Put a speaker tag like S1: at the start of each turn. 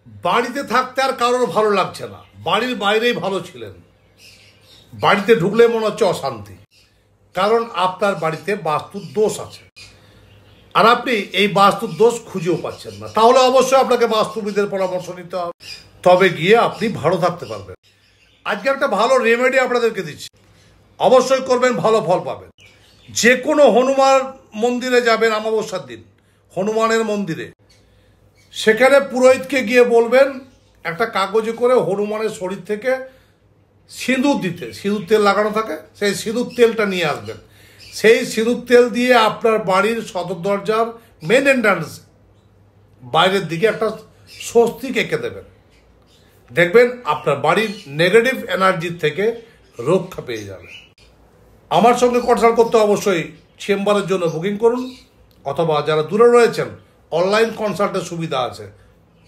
S1: বাড়িতে থাকতে আর কারোর ভালো লাগছে না, বাড়ির বাইরেই ভালো ছিলেন, বাড়িতে ঢুকলে মনে হচ্ছে অশান্তি, কারণ আপনার বাড়িতে বাস্তুর দোষ আছে আর আপনি এই বাস্তুর দোষ খুঁজেও পাচ্ছেন না। তাহলে অবশ্যই আপনাকে বাস্তুবিদের পরামর্শ নিতে হবে, তবে গিয়ে আপনি ভালো থাকতে পারবেন। আজকে একটা ভালো রেমেডি আপনাদেরকে দিচ্ছি, অবশ্যই করবেন, ভালো ফল পাবেন। যে কোনো হনুমান মন্দিরে যাবেন অমাবস্যার দিন, হনুমানের মন্দিরে, সেখানে পুরোহিতকে গিয়ে বলবেন একটা কাগজে করে হনুমানের শরীর থেকে সিঁদুর দিতে, সিঁদুর তেল লাগানো থাকে, সেই সিঁদুর তেলটা নিয়ে আসবেন। সেই সিঁদুর তেল দিয়ে আপনার বাড়ির সদর দরজার মেন এন্ট্রান্স বাইরের দিকে একটা স্বস্তিক এঁকে দেবেন। দেখবেন আপনার বাড়ির নেগেটিভ এনার্জির থেকে রক্ষা পেয়ে যাবে। আমার সঙ্গে কনসাল্ট করতে অবশ্যই চেম্বারের জন্য বুকিং করুন, অথবা যারা দূরে রয়েছেন অনলাইন কনসাল্টের সুবিধা আছে,